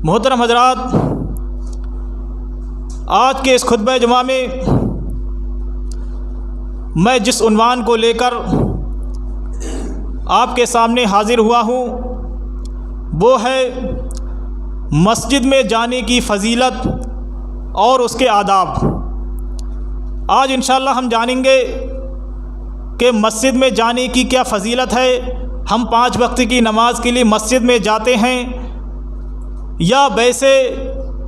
محترم حضرات، آج کے اس خطبہ جمعہ میں میں جس عنوان کو لے کر آپ کے سامنے حاضر ہوا ہوں وہ ہے مسجد میں جانے کی فضیلت اور اس کے آداب۔ آج انشاءاللہ ہم جانیں گے کہ مسجد میں جانے کی کیا فضیلت ہے۔ ہم 5 وقت کی نماز کے لیے مسجد میں جاتے ہیں یا ویسے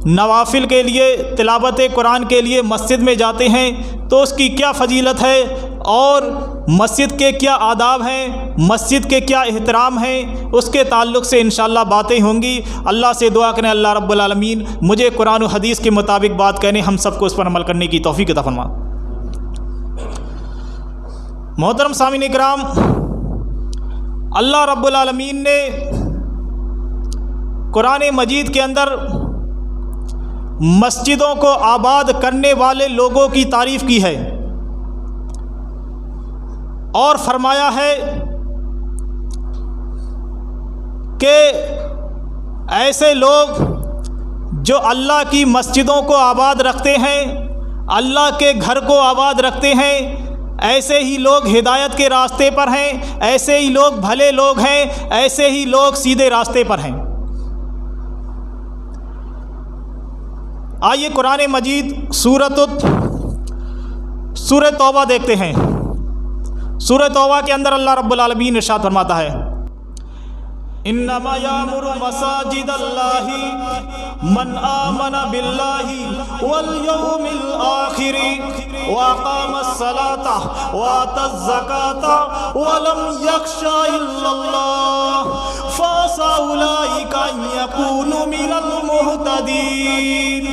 نوافل کے لیے، تلاوت قرآن کے لیے مسجد میں جاتے ہیں، تو اس کی کیا فضیلت ہے اور مسجد کے کیا آداب ہیں، مسجد کے کیا احترام ہیں، اس کے تعلق سے انشاءاللہ باتیں ہوں گی۔ اللہ سے دعا کریں اللہ رب العالمین مجھے قرآن و حدیث کے مطابق بات کہنے، ہم سب کو اس پر عمل کرنے کی توفیق عطا فرما۔ محترم سامعین اکرام، اللہ رب العالمین نے قرآن مجید کے اندر مسجدوں کو آباد کرنے والے لوگوں کی تعریف کی ہے اور فرمایا ہے کہ ایسے لوگ جو اللہ کی مسجدوں کو آباد رکھتے ہیں، اللہ کے گھر کو آباد رکھتے ہیں، ایسے ہی لوگ ہدایت کے راستے پر ہیں، ایسے ہی لوگ بھلے لوگ ہیں، ایسے ہی لوگ سیدھے راستے پر ہیں۔ آئیے قرآن مجید سورہ توبہ دیکھتے ہیں۔ سورہ توبہ کے اندر اللہ رب العالمین ارشاد فرماتا ہے، انما یامر مساجد اللہ من آمن باللہ والیوم الآخر واقام الصلاة وآتى الزکاة ولم یخش الا اللہ فعسى اولئک ان یکونوا من المہتدین۔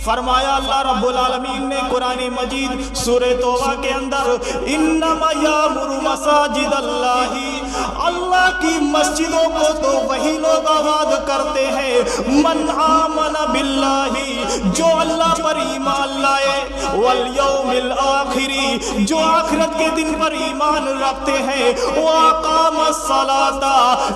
فرمایا اللہ رب العالمین نے قرآن مجید سورہ توبہ کے اندر، انما یامر مساجد اللہ، اللہ کی مسجدوں کو تو وہی لوگ آباد کرتے ہیں من آمن باللہ، جو اللہ پر ایمان لائے، والیوم الآخر، جو آخرت کے دن پر ایمان رکھتے ہیں، واقام الصلاۃ،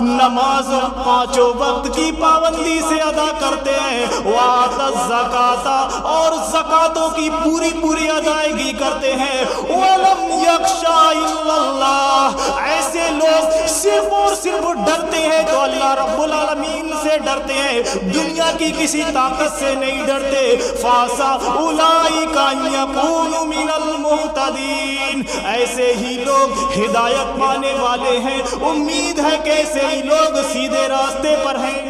نماز 5 وقت کی پابندی سے ادا کرتے ہیں، وآتی الزکاۃ، اور زکاتوں کی پوری ادائیگی کرتے ہیں، وَلَمْ يَخْشَ إِلَّا اللَّهِ، ایسے لوگ صرف اور صرف ڈرتے ہیں تو اللہ رب العالمین سے ڈرتے ہیں، دنیا کی کسی طاقت سے نہیں ڈرتے۔ فَعَسَىٰ أُولَٰئِكَ أَن يَكُونُوا مِنَ الْمُهْتَدِينَ، ایسے ہی لوگ ہدایت پانے والے ہیں، امید ہے کہ ایسے ہی لوگ سیدھے راستے پر ہیں۔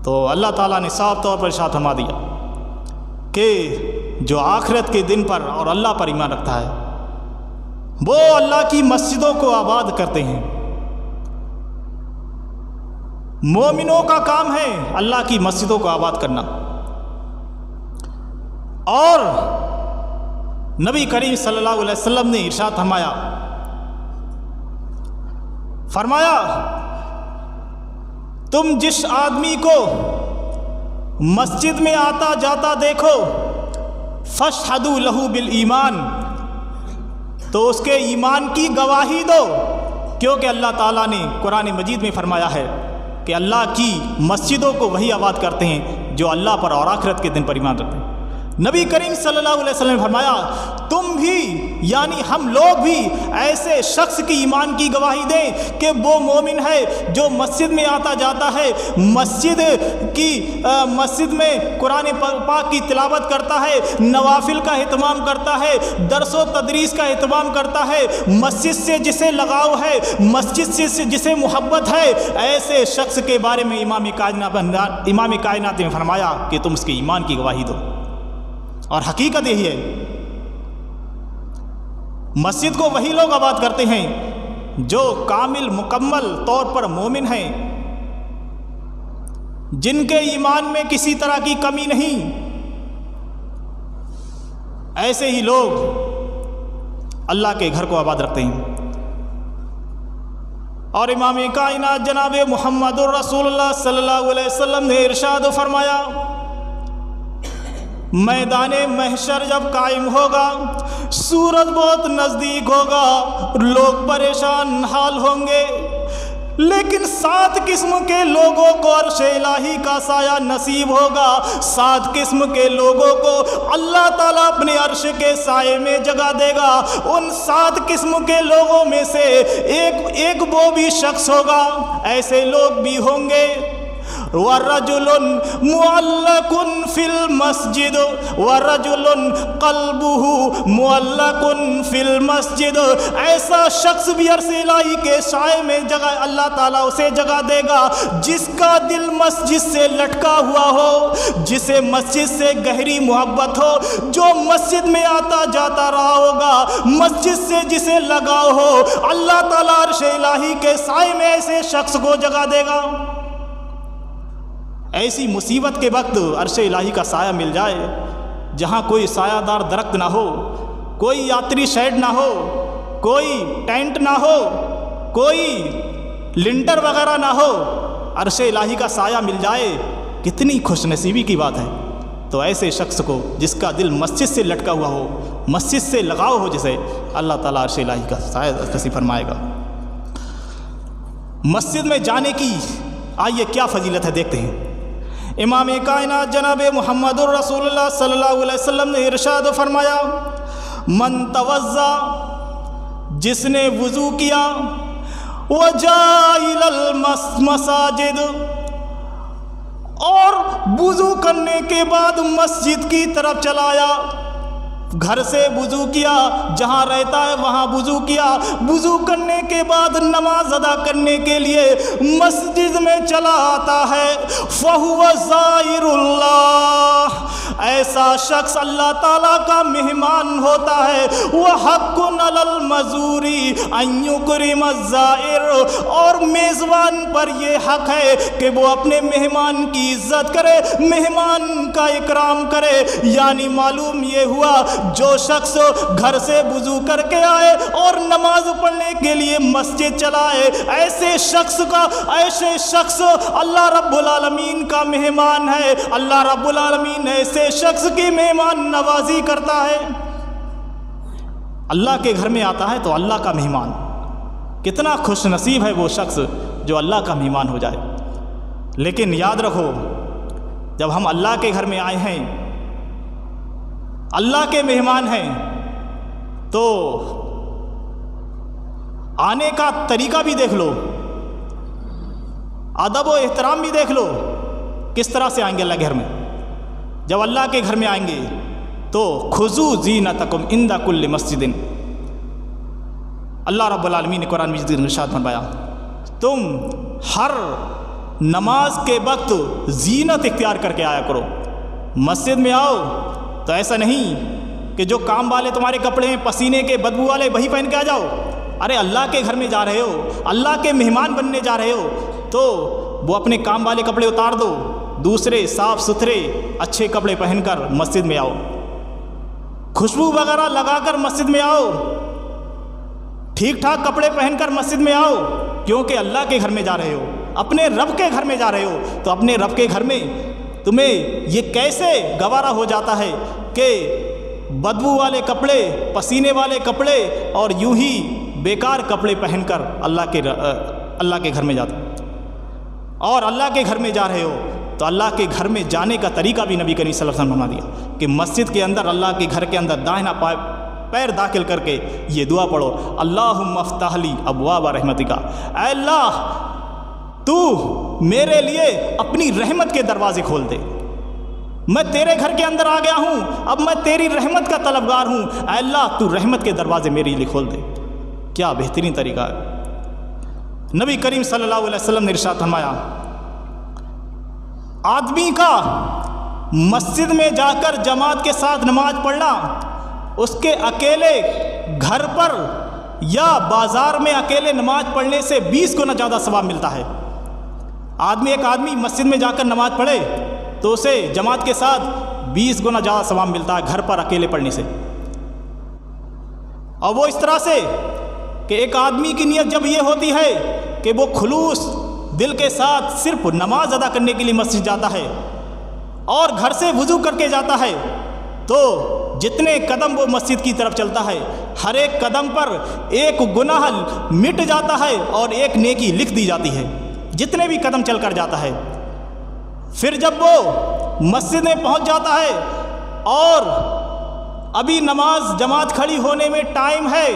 تو اللہ تعالیٰ نے صاف طور پر ارشاد فرما دیا کہ جو آخرت کے دن پر اور اللہ پر ایمان رکھتا ہے وہ اللہ کی مسجدوں کو آباد کرتے ہیں۔ مومنوں کا کام ہے اللہ کی مسجدوں کو آباد کرنا، اور نبی کریم صلی اللہ علیہ وسلم نے ارشاد فرمایا تم جس آدمی کو مسجد میں آتا جاتا دیکھو فاشہدوا لہ بالایمان، تو اس کے ایمان کی گواہی دو، کیونکہ اللہ تعالیٰ نے قرآن مجید میں فرمایا ہے کہ اللہ کی مسجدوں کو وہی آباد کرتے ہیں جو اللہ پر اور آخرت کے دن پر ایمان رکھتے ہیں۔ نبی کریم صلی اللہ علیہ وسلم نے فرمایا تم بھی یعنی ہم لوگ بھی ایسے شخص کی ایمان کی گواہی دیں کہ وہ مومن ہے جو مسجد میں آتا جاتا ہے، مسجد میں قرآن پاک کی تلاوت کرتا ہے، نوافل کا اہتمام کرتا ہے، درس و تدریس کا اہتمام کرتا ہے، مسجد سے جسے لگاؤ ہے، مسجد سے جسے محبت ہے، ایسے شخص کے بارے میں امام کائنات نے فرمایا کہ تم اس کے ایمان کی گواہی دو۔ اور حقیقت یہی ہے، مسجد کو وہی لوگ آباد کرتے ہیں جو کامل مکمل طور پر مومن ہیں، جن کے ایمان میں کسی طرح کی کمی نہیں، ایسے ہی لوگ اللہ کے گھر کو آباد رکھتے ہیں۔ اور امام کائنات جناب محمد الرسول اللہ صلی اللہ علیہ وسلم نے ارشاد فرمایا، میدان محشر جب قائم ہوگا، سورج بہت نزدیک ہوگا، لوگ پریشان حال ہوں گے، لیکن 7 قسم کے لوگوں کو عرش الہی کا سایہ نصیب ہوگا۔ 7 قسم کے لوگوں کو اللہ تعالیٰ اپنے عرش کے سائے میں جگہ دے گا۔ ان 7 قسم کے لوگوں میں سے ایک وہ بھی شخص ہوگا، ایسے لوگ بھی ہوں گے وَرَجُلٌ مُعَلَّقٌ فِي الْمَسْجِدِ وَرَجُلٌ قَلْبُهُ مُعَلَّقٌ فِي الْمَسْجِدِ، ایسا شخص بھی عرش الہی کے سائے میں جگہ اللہ تعالیٰ اسے جگہ دے گا جس کا دل مسجد سے لٹکا ہوا ہو، جسے مسجد سے گہری محبت ہو، جو مسجد میں آتا جاتا رہا ہوگا، مسجد سے جسے لگاؤ ہو، اللہ تعالیٰ عرش الہی کے سائے میں ایسے شخص کو جگہ دے گا۔ ایسی مصیبت کے وقت عرش الہی کا سایہ مل جائے جہاں کوئی سایہ دار درخت نہ ہو، کوئی یاتری شیڈ نہ ہو، کوئی ٹینٹ نہ ہو، کوئی لنٹر وغیرہ نہ ہو، عرش الہی کا سایہ مل جائے، کتنی خوش نصیبی کی بات ہے۔ تو ایسے شخص کو جس کا دل مسجد سے لٹکا ہوا ہو، مسجد سے لگاؤ ہو، جسے اللہ تعالیٰ عرش الہی کا سایہ نصیب فرمائے گا۔ مسجد میں جانے کی آئیے کیا فضیلت ہے دیکھتے ہیں۔ امام کائنات جناب محمد الرسول اللہ صلی اللہ علیہ وسلم نے ارشاد فرمایا، من توضا، جس نے وضو کیا، وجاء الی المساجد، اور وضو کرنے کے بعد مسجد کی طرف چلایا، گھر سے وضو کیا، جہاں رہتا ہے وہاں وضو کیا، وضو کرنے کے بعد نماز ادا کرنے کے لیے مسجد میں چلا آتا ہے، فَهُوَ زَائِرُ اللَّهِ، ایسا شخص اللہ تعالیٰ کا مہمان ہوتا ہے۔ وَحَقٌّ عَلَى الْمَزُورِ أَن يُكْرِمَ الزَّائِرَ، اور میزبان پر یہ حق ہے کہ وہ اپنے مہمان کی عزت کرے، مہمان کا اکرام کرے۔ یعنی معلوم یہ ہوا جو شخص گھر سے وضو کر کے آئے اور نماز پڑھنے کے لیے مسجد چلائے، ایسے شخص اللہ رب العالمین کا مہمان ہے۔ اللہ رب العالمین ایسے شخص کی مہمان نوازی کرتا ہے۔ اللہ کے گھر میں آتا ہے تو اللہ کا مہمان، کتنا خوش نصیب ہے وہ شخص جو اللہ کا مہمان ہو جائے۔ لیکن یاد رکھو، جب ہم اللہ کے گھر میں آئے ہیں، اللہ کے مہمان ہیں، تو آنے کا طریقہ بھی دیکھ لو، ادب و احترام بھی دیکھ لو، کس طرح سے آئیں گے اللہ کے گھر میں۔ جب اللہ کے گھر میں آئیں گے تو خذوا زینتکم عند کل مسجد، اللہ رب العالمین نے قرآن مجید میں ارشاد فرمایا، تم ہر نماز کے وقت زینت اختیار کر کے آیا کرو۔ مسجد میں آؤ تو ایسا نہیں کہ جو کام والے تمہارے کپڑے ہیں پسینے کے بدبو والے وہی پہن کے آ جاؤ۔ ارے اللہ کے گھر میں جا رہے ہو، اللہ کے مہمان بننے جا رہے ہو، تو وہ اپنے کام والے کپڑے اتار دو، دوسرے صاف ستھرے اچھے کپڑے پہن کر مسجد میں آؤ، خوشبو وغیرہ لگا کر مسجد میں آؤ، ٹھیک ٹھاک کپڑے پہن کر مسجد میں آؤ، کیونکہ اللہ کے گھر میں جا رہے ہو، اپنے رب کے گھر میں جا رہے ہو۔ تو اپنے رب کے گھر میں تمہیں یہ کیسے گوارا ہو جاتا ہے کہ بدبو والے کپڑے، پسینے والے کپڑے اور یوں ہی بیکار کپڑے پہن کر اللہ کے گھر میں جاتے، اور اللہ کے گھر میں جا رہے ہو تو اللہ کے گھر میں جانے کا طریقہ بھی نبی کریم صلی اللہ علیہ وسلم نے بنا دیا کہ مسجد کے اندر، اللہ کے گھر کے اندر داہنا پیر داخل کر کے یہ دعا پڑھو، اللہم افتح لی ابواب رحمتک، اے اللہ تو میرے لیے اپنی رحمت کے دروازے کھول دے، میں تیرے گھر کے اندر آ گیا ہوں، اب میں تیری رحمت کا طلبگار ہوں، اے اللہ تو رحمت کے دروازے میرے لیے کھول دے۔ کیا بہترین طریقہ ہے۔ نبی کریم صلی اللہ علیہ وسلم نے ارشاد فرمایا، آدمی کا مسجد میں جا کر جماعت کے ساتھ نماز پڑھنا اس کے اکیلے گھر پر یا بازار میں اکیلے نماز پڑھنے سے 20 گنا زیادہ ثواب ملتا ہے۔ ایک آدمی مسجد میں جا کر نماز پڑھے تو اسے جماعت کے ساتھ 20 گنا زیادہ ثواب ملتا ہے گھر پر اکیلے پڑھنے سے۔ اور وہ اس طرح سے کہ ایک آدمی کی نیت جب یہ ہوتی ہے کہ وہ خلوص دل کے ساتھ صرف نماز ادا کرنے کے لیے مسجد جاتا ہے اور گھر سے وضو کر کے جاتا ہے، تو جتنے قدم وہ مسجد کی طرف چلتا ہے ہر ایک قدم پر ایک گناہ مٹ جاتا ہے اور ایک نیکی لکھ دی جاتی ہے، جتنے بھی قدم چل کر جاتا ہے۔ پھر جب وہ مسجد میں پہنچ جاتا ہے اور ابھی نماز جماعت کھڑی ہونے میں ٹائم ہے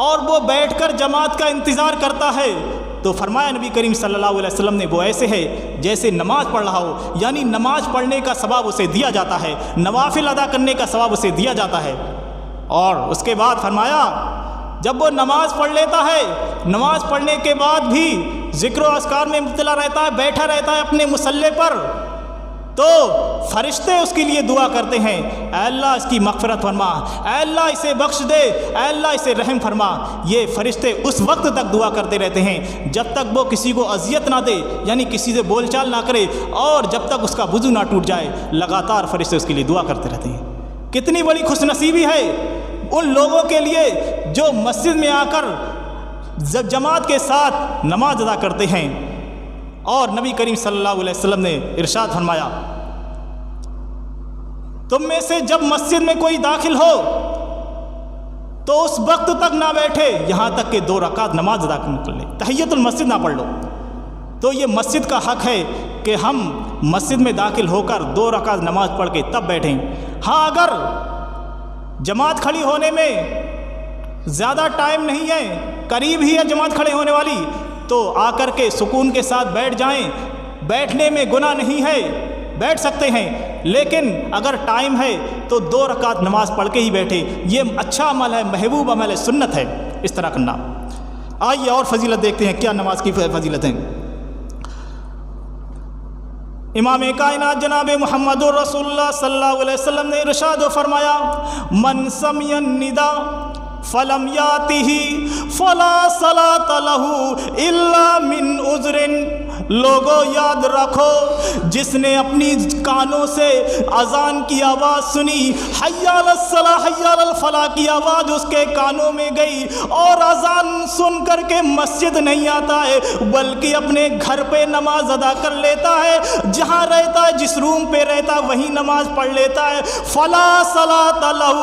اور وہ بیٹھ کر جماعت کا انتظار کرتا ہے، تو فرمایا نبی کریم صلی اللہ علیہ وسلم نے وہ ایسے ہے جیسے نماز پڑھ رہا ہو، یعنی نماز پڑھنے کا ثواب اسے دیا جاتا ہے، نوافل ادا کرنے کا ثواب اسے دیا جاتا ہے۔ اور اس کے بعد فرمایا جب وہ نماز پڑھ لیتا ہے، نماز پڑھنے کے بعد بھی ذکر و اذکار میں مبتلا رہتا ہے، بیٹھا رہتا ہے اپنے مصلی پر، تو فرشتے اس کے لیے دعا کرتے ہیں، اے اللہ اس کی مغفرت فرما، اے اللہ اسے بخش دے، اے اللہ اسے رحم فرما۔ یہ فرشتے اس وقت تک دعا کرتے رہتے ہیں جب تک وہ کسی کو اذیت نہ دے، یعنی کسی سے بول چال نہ کرے، اور جب تک اس کا وضو نہ ٹوٹ جائے، لگاتار فرشتے اس کے لیے دعا کرتے رہتے ہیں۔ کتنی بڑی خوش نصیبی ہے ان لوگوں کے لیے جو مسجد میں آ کر جماعت کے ساتھ نماز ادا کرتے ہیں۔ اور نبی کریم صلی اللہ علیہ وسلم نے ارشاد فرمایا، تم میں سے جب مسجد میں کوئی داخل ہو تو اس وقت تک نہ بیٹھے یہاں تک کہ 2 رکعت نماز ادا کر لے، تحیۃ المسجد نہ پڑھ لو۔ تو یہ مسجد کا حق ہے کہ ہم مسجد میں داخل ہو کر 2 رکعت نماز پڑھ کے تب بیٹھیں۔ ہاں اگر جماعت کھڑی ہونے میں زیادہ ٹائم نہیں ہے، قریب ہی ہے جماعت کھڑے ہونے والی، تو آ کر کے سکون کے ساتھ بیٹھ جائیں، بیٹھنے میں گناہ نہیں ہے، بیٹھ سکتے ہیں، لیکن اگر ٹائم ہے تو 2 رکعت نماز پڑھ کے ہی بیٹھے، یہ اچھا عمل ہے، محبوب عمل ہے، سنت ہے اس طرح کرنا۔ آئیے اور فضیلت دیکھتے ہیں، کیا نماز کی فضیلت ہیں۔ امام کائنات جناب محمد رسول اللہ صلی اللہ علیہ وسلم نے ارشاد فرمایا، من سمع النداء فلم یاتہ فلا صلاۃ لہ الا من عذر۔ لوگوں یاد رکھو، جس نے اپنی کانوں سے اذان کی آواز سنی، حی علی الصلاۃ حی علی الفلاح کی آواز اس کے کانوں میں گئی، اور اذان سن کر کے مسجد نہیں آتا ہے بلکہ اپنے گھر پہ نماز ادا کر لیتا ہے، جہاں رہتا ہے جس روم پہ رہتا ہے وہیں نماز پڑھ لیتا ہے، فلا صلاۃ لہ،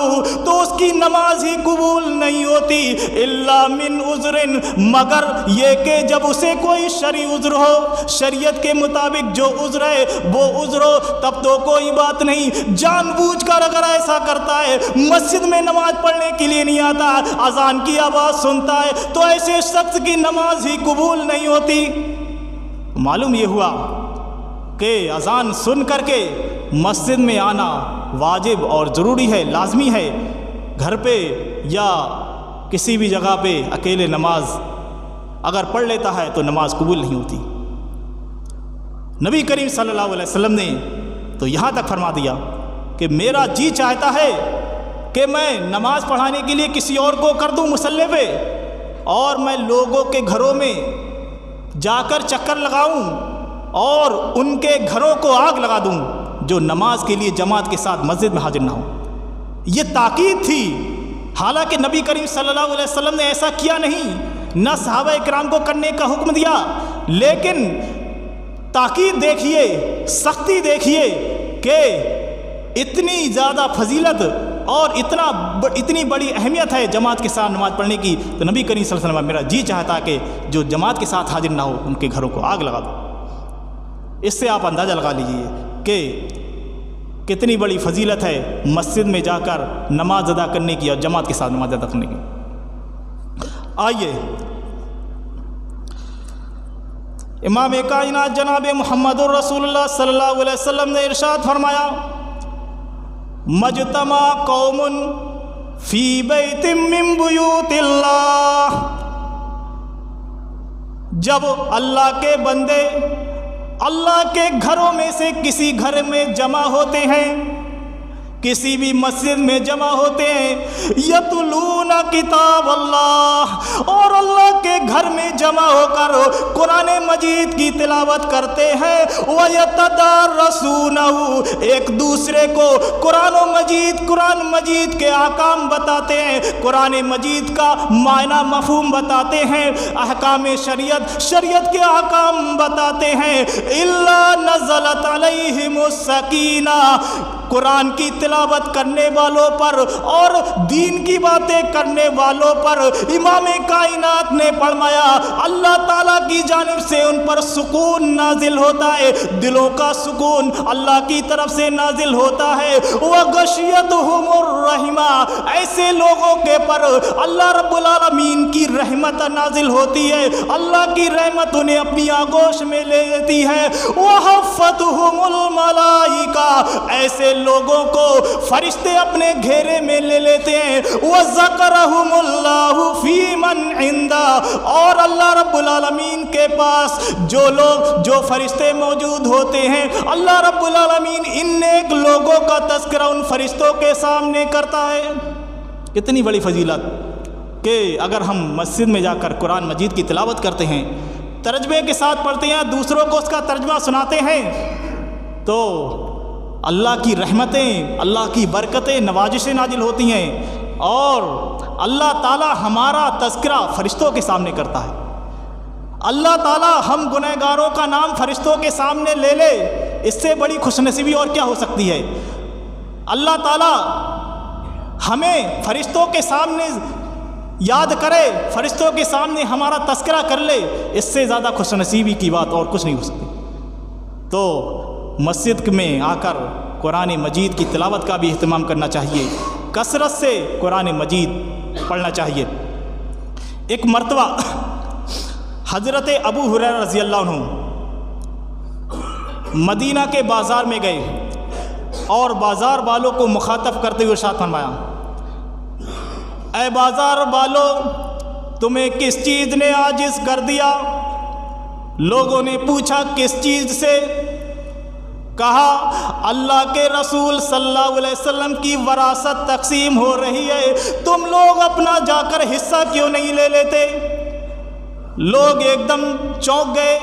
تو اس کی نماز ہی قبول نہیں ہوتی، الا من عذر، مگر یہ کہ جب اسے کوئی شرعی عذر ہو، شریعت کے مطابق جو عذر ہے وہ عذر ہو، تب تو کوئی بات نہیں۔ جان بوجھ کر اگر ایسا کرتا ہے، مسجد میں نماز پڑھنے کے لیے نہیں آتا، اذان کی آواز سنتا ہے، تو ایسے شخص کی نماز ہی قبول نہیں ہوتی۔ معلوم یہ ہوا کہ اذان سن کر کے مسجد میں آنا واجب اور ضروری ہے، لازمی ہے۔ گھر پہ یا کسی بھی جگہ پہ اکیلے نماز اگر پڑھ لیتا ہے تو نماز قبول نہیں ہوتی۔ نبی کریم صلی اللہ علیہ وسلم نے تو یہاں تک فرما دیا کہ میرا جی چاہتا ہے کہ میں نماز پڑھانے کے لیے کسی اور کو کر دوں مصلی پہ، اور میں لوگوں کے گھروں میں جا کر چکر لگاؤں اور ان کے گھروں کو آگ لگا دوں جو نماز کے لیے جماعت کے ساتھ مسجد میں حاضر نہ ہوں۔ یہ تاکید تھی، حالانکہ نبی کریم صلی اللہ علیہ وسلم نے ایسا کیا نہیں، نہ صحابہ اکرام کو کرنے کا حکم دیا، لیکن تاکید دیکھیے، سختی دیکھیے کہ اتنی زیادہ فضیلت اور اتنی بڑی اہمیت ہے جماعت کے ساتھ نماز پڑھنے کی، تو نبی کریم صلی اللہ علیہ وسلم میرا جی چاہتا کہ جو جماعت کے ساتھ حاضر نہ ہو ان کے گھروں کو آگ لگا دو۔ اس سے آپ اندازہ لگا لیجئے کہ کتنی بڑی فضیلت ہے مسجد میں جا کر نماز ادا کرنے کی اور جماعت کے ساتھ نماز ادا کرنے کی۔ آئیے امام کائنات جناب محمد رسول اللہ صلی اللہ علیہ وسلم نے ارشاد فرمایا، مجتمع قوم فی بیت من بیوت اللہ، جب اللہ کے بندے اللہ کے گھروں میں سے کسی گھر میں جمع ہوتے ہیں، کسی بھی مسجد میں جمع ہوتے ہیں، یتلون کتاب اللہ، اور اللہ کے گھر میں جمع ہو کر قرآن مجید کی تلاوت کرتے ہیں، وَيَتَدَارَسُونَهُ، ایک دوسرے کو قرآن مجید کے احکام بتاتے ہیں، قرآن مجید کا معنی مفہوم بتاتے ہیں، احکام شریعت کے احکام بتاتے ہیں، إِلَّا نَزَلَتْ عَلَيْهِمُ السَّكِينَةُ، قرآن کی تلاوت کرنے والوں پر اور دین کی باتیں کرنے والوں پر امام کائنات نے فرمایا اللہ تعالیٰ کی جانب سے ان پر سکون نازل ہوتا ہے، دلوں کا سکون اللہ کی طرف سے نازل ہوتا ہے۔ وغشیتہم الرحمہ، ایسے لوگوں کے پر اللہ رب العالمین کی رحمت نازل ہوتی ہے، اللہ کی رحمت انہیں اپنی آغوش میں لے لیتی ہے۔ وحفتہم الملائکہ، ایسے لوگوں کو فرشتے اپنے گھیرے میں لے لیتے ہیں۔ وذکرہم اللہ فی من عندہ، اور اللہ رب العالمین کے پاس جو فرشتے موجود ہوتے ہیں، اللہ رب العالمین ان نیک لوگوں کا تذکرہ ان فرشتوں کے سامنے کرتا ہے۔ کتنی بڑی فضیلت کہ اگر ہم مسجد میں جا کر قرآن مجید کی تلاوت کرتے ہیں، ترجمے کے ساتھ پڑھتے ہیں، دوسروں کو اس کا ترجمہ سناتے ہیں، تو اللہ کی رحمتیں، اللہ کی برکتیں، نوازشیں نازل ہوتی ہیں، اور اللہ تعالی ہمارا تذکرہ فرشتوں کے سامنے کرتا ہے۔ اللہ تعالی ہم گنہگاروں کا نام فرشتوں کے سامنے لے لے، اس سے بڑی خوش نصیبی اور کیا ہو سکتی ہے؟ اللہ تعالی ہمیں فرشتوں کے سامنے یاد کرے، فرشتوں کے سامنے ہمارا تذکرہ کر لے، اس سے زیادہ خوش نصیبی کی بات اور کچھ نہیں ہو سکتی۔ تو مسجد میں آ کر قرآن مجید کی تلاوت کا بھی اہتمام کرنا چاہیے، کثرت سے قرآن مجید پڑھنا چاہیے۔ ایک مرتبہ حضرت ابو ہریرہ رضی اللہ عنہ مدینہ کے بازار میں گئے اور بازار والوں کو مخاطب کرتے ہوئے ارشاد فرمایا، اے بازار والوں، تمہیں کس چیز نے عاجز کر دیا؟ لوگوں نے پوچھا کس چیز سے؟ کہا اللہ کے رسول صلی اللہ علیہ وسلم کی وراثت تقسیم ہو رہی ہے، تم لوگ اپنا جا کر حصہ کیوں نہیں لے لیتے؟ لوگ ایک دم چونک گئے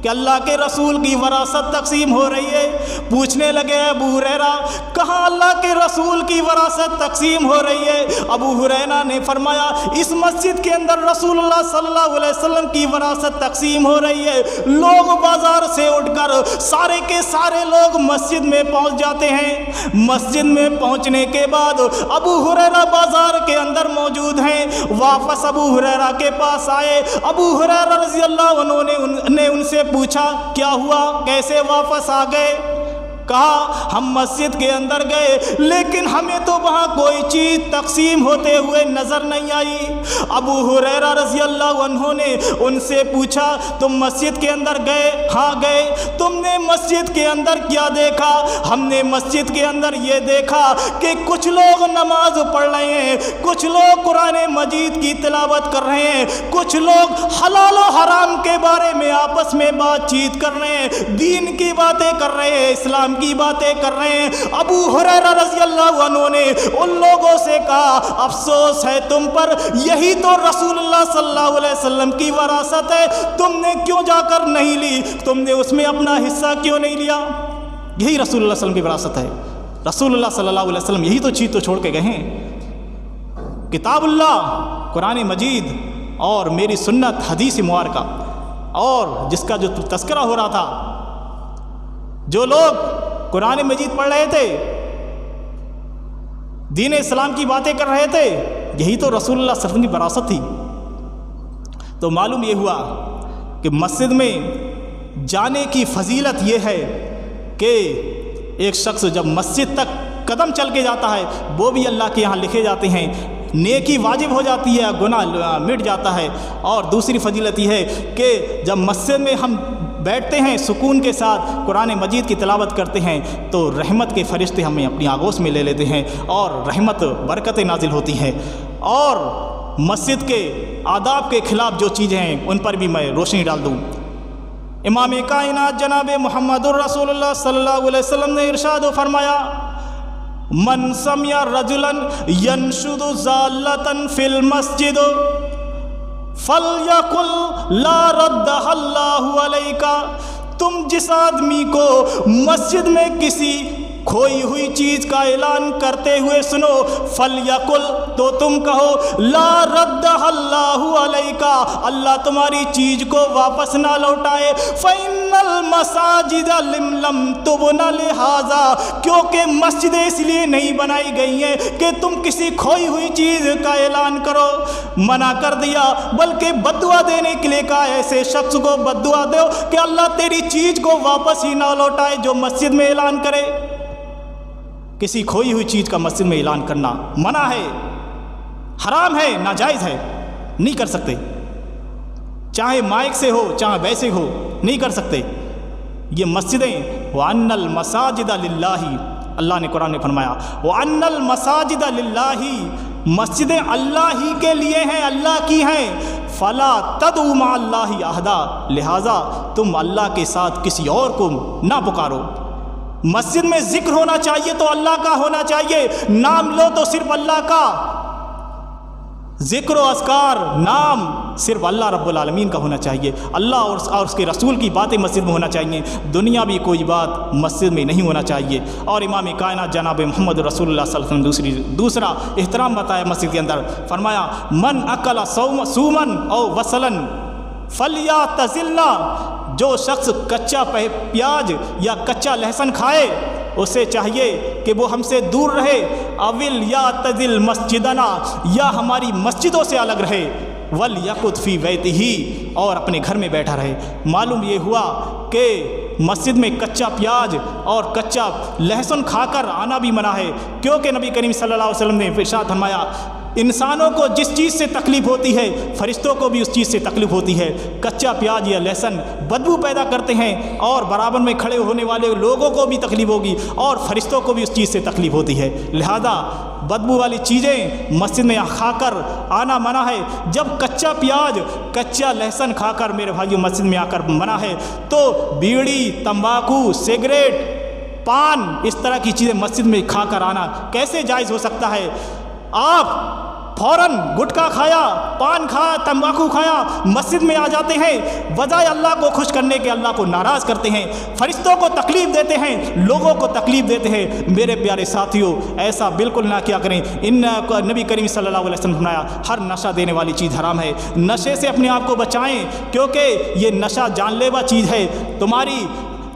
کہ اللہ کے رسول کی وراثت تقسیم ہو رہی ہے۔ پوچھنے لگے ابو ہریرہ، کہاں اللہ کے رسول کی وراثت تقسیم ہو رہی ہے؟ ابو ہریرہ نے فرمایا اس مسجد کے اندر رسول اللہ صلی اللہ علیہ وسلم کی وراثت تقسیم ہو رہی ہے۔ لوگ بازار سے اٹھ کر سارے کے سارے لوگ مسجد میں پہنچ جاتے ہیں۔ مسجد میں پہنچنے کے بعد ابو ہریرہ بازار کے اندر موجود ہیں، واپس ابو ہریرہ کے پاس آئے۔ ابو ہریرہ رضی اللہ عنہ نے ان سے پوچھا کیا ہوا، کیسے واپس آ گئے؟ کہا ہم مسجد کے اندر گئے لیکن ہمیں تو وہاں کوئی چیز تقسیم ہوتے ہوئے نظر نہیں آئی۔ ابو ہریرہ رضی اللہ عنہ نے ان سے پوچھا تم مسجد کے اندر گئے؟ ہاں گئے۔ تم نے مسجد کے اندر کیا دیکھا؟ ہم نے مسجد کے اندر یہ دیکھا کہ کچھ لوگ نماز پڑھ رہے ہیں، کچھ لوگ قرآن مجید کی تلاوت کر رہے ہیں، کچھ لوگ حلال و حرام کے بارے میں آپس میں بات چیت کر رہے ہیں، دین کی باتیں کر رہے ہیں، اسلام کی باتیں کر رہے ہیں۔ ابو ہریرہ رضی اللہ عنہ نے ان لوگوں سے کہا افسوس ہے تم پر، یہی تو رسول اللہ صلی اللہ علیہ وسلم کی وراثت ہے، تم نے کیوں جا کر نہیں لی؟ تم نے اس میں اپنا حصہ کیوں نہیں لیا؟ یہی رسول اللہ صلی اللہ علیہ وسلم کی وراثت ہے۔ رسول اللہ صلی اللہ علیہ وسلم یہی تو چیز تو چھوڑ کے گئے ہیں، کتاب اللہ قرآن مجید اور میری سنت حدیث مبارکہ، اور جس کا جو تذکرہ ہو رہا تھا، جو لوگ قرآن مجید پڑھ رہے تھے، دین اسلام کی باتیں کر رہے تھے، یہی تو رسول اللہ صلی اللہ علیہ وسلم کی وراثت تھی۔ تو معلوم یہ ہوا کہ مسجد میں جانے کی فضیلت یہ ہے کہ ایک شخص جب مسجد تک قدم چل کے جاتا ہے وہ بھی اللہ کے یہاں لکھے جاتے ہیں، نیکی واجب ہو جاتی ہے، گناہ مٹ جاتا ہے۔ اور دوسری فضیلت یہ ہے کہ جب مسجد میں ہم بیٹھتے ہیں سکون کے ساتھ قرآن مجید کی تلاوت کرتے ہیں تو رحمت کے فرشتے ہمیں اپنی آغوش میں لے لیتے ہیں اور رحمت برکتیں نازل ہوتی ہیں۔ اور مسجد کے آداب کے خلاف جو چیزیں ہیں ان پر بھی میں روشنی ڈال دوں۔ امام کائنات جناب محمد الرسول اللہ صلی اللہ علیہ وسلم نے ارشاد فرمایا من سمع رجلا ينشد ضالة في المسجد فَلْيَقُلْ لَا رَدَّهَا اللَّهُ عَلَيْكَ، تم جس آدمی کو مسجد میں کسی کھوئی ہوئی چیز کا اعلان کرتے ہوئے سنو، فَلْيَقُلْ، تو تم کہو لَا رَدَّهَا اللَّهُ عَلَيْكَ، اللہ تمہاری چیز کو واپس نہ لوٹائے، فَإِنَّ المساجد لم تبن لہذا، کیونکہ مسجدیں اس لیے نہیں بنائی گئی ہیں کہ تم کسی کھوئی ہوئی چیز کا اعلان کرو، منع کر دیا، بلکہ بد دعا دینے کے لیے کہا ایسے شخص کو بد دعا دو کہ اللہ تیری چیز کو واپس ہی نہ لوٹائے جو مسجد میں اعلان کرے۔ کسی کھوئی ہوئی چیز کا مسجد میں اعلان کرنا منع ہے، حرام ہے، ناجائز ہے، نہیں کر سکتے، چاہے مائک سے ہو چاہے ویسے ہو، نہیں کر سکتے۔ یہ مسجدیں وَأَنَّ الْمَسَاجِدَ لِلَّهِ، اللہ نے قرآن میں فرمایا وَأَنَّ الْمَسَاجِدَ لِلَّهِ، مسجدیں اللہ ہی کے لیے ہیں، اللہ کی ہیں، فَلَا تَدْعُوا مَعَ اللَّهِ أَحَدًا، لہٰذا تم اللہ کے ساتھ کسی اور کو نہ پکارو۔ مسجد میں ذکر ہونا چاہیے تو اللہ کا ہونا چاہیے، نام لو تو صرف اللہ کا، ذکر و اذکار نام صرف اللہ رب العالمین کا ہونا چاہیے، اللہ اور اس کے رسول کی باتیں مسجد میں ہونا چاہیے، دنیا بھی کوئی بات مسجد میں نہیں ہونا چاہیے۔ اور امام کائنات جناب محمد رسول اللہ صلی اللہ علیہ وسلم دوسرا احترام بتایا مسجد کے اندر، فرمایا من اکل سومن او وصلن فلیعتزلنا، جو شخص کچا پیاز یا کچا لہسن کھائے اسے چاہیے کہ وہ ہم سے دور رہے، اول یعتزل مسجدنا، یا ہماری مسجدوں سے الگ رہے، ولیقعد فی بیتہ، اور اپنے گھر میں بیٹھا رہے۔ معلوم یہ ہوا کہ مسجد میں کچا پیاز اور کچا لہسن کھا کر آنا بھی منع ہے، کیونکہ نبی کریم صلی اللہ علیہ وسلم نے ارشاد فرمایا انسانوں کو جس چیز سے تکلیف ہوتی ہے فرشتوں کو بھی اس چیز سے تکلیف ہوتی ہے۔ کچا پیاز یا لہسن بدبو پیدا کرتے ہیں اور برابر میں کھڑے ہونے والے لوگوں کو بھی تکلیف ہوگی اور فرشتوں کو بھی اس چیز سے تکلیف ہوتی ہے، لہذا بدبو والی چیزیں مسجد میں کھا کر آنا منع ہے۔ جب کچا پیاز کچا لہسن کھا کر میرے بھائیوں مسجد میں آ کر منع ہے، تو بیڑی، تمباکو، سگریٹ، پان، اس طرح کی چیزیں مسجد میں کھا کر آنا کیسے جائز ہو سکتا ہے؟ آپ فوراً گٹکا کھایا، پان کھایا، تمباکو کھایا، مسجد میں آ جاتے ہیں، بجائے اللہ کو خوش کرنے کے اللہ کو ناراض کرتے ہیں، فرشتوں کو تکلیف دیتے ہیں، لوگوں کو تکلیف دیتے ہیں۔ میرے پیارے ساتھیوں، ایسا بالکل نہ کیا کریں۔ نبی کریم صلی اللہ علیہ وسلم نے فرمایا ہر نشہ دینے والی چیز حرام ہے، نشے سے اپنے آپ کو بچائیں، کیونکہ یہ نشہ جان لیوا چیز ہے،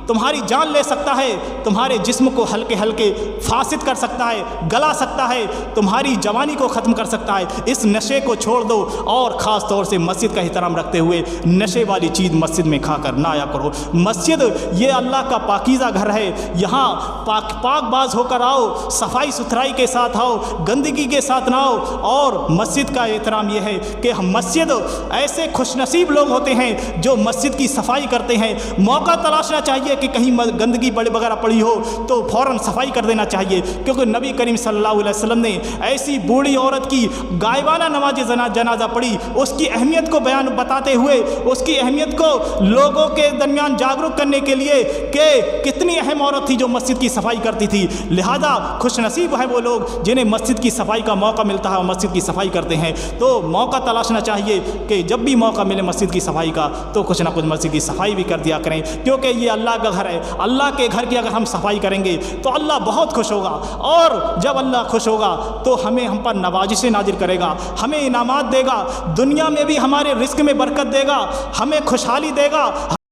تمہاری جان لے سکتا ہے، تمہارے جسم کو ہلکے ہلکے فاسد کر سکتا ہے، گلا سکتا ہے، تمہاری جوانی کو ختم کر سکتا ہے۔ اس نشے کو چھوڑ دو، اور خاص طور سے مسجد کا احترام رکھتے ہوئے نشے والی چیز مسجد میں کھا کر نہ آیا کرو۔ مسجد یہ اللہ کا پاکیزہ گھر ہے، یہاں پاک باز ہو کر آؤ، صفائی ستھرائی کے ساتھ آؤ، گندگی کے ساتھ نہ آؤ۔ اور مسجد کا احترام یہ ہے کہ مسجد ایسے خوش نصیب لوگ ہوتے ہیں جو مسجد کی صفائی کرتے ہیں، موقع تلاشنا چاہیے کہ کہیں گندگی وغیرہ پڑی ہو تو فوراً صفائی کر دینا چاہیے، کیونکہ نبی کریم صلی اللہ علیہ وسلم نے ایسی بوڑھی عورت کی غائبانہ نماز جنازہ پڑھی، اس کی اہمیت کو بتاتے ہوئے، اس کی اہمیت کو لوگوں کے درمیان جاگرک کرنے کے لیے کہ کتنی اہم عورت تھی جو مسجد کی صفائی کرتی تھی۔ لہذا خوش نصیب ہے وہ لوگ جنہیں مسجد کی صفائی کا موقع ملتا ہے اور مسجد کی صفائی کرتے ہیں۔ تو موقع تلاشنا چاہیے کہ جب بھی موقع ملے مسجد کی صفائی کا تو کچھ نہ کچھ مسجد کی صفائی بھی کر دیا کریں، کیونکہ یہ اللہ کا گھر ہے۔ اللہ کے گھر کی اگر ہم صفائی کریں گے تو اللہ بہت خوش ہوگا، اور جب اللہ خوش ہوگا تو ہم پر نوازشیں نازل کرے گا، ہمیں انعامات دے گا، دنیا میں بھی ہمارے رزق میں برکت دے گا، ہمیں خوشحالی دے گا۔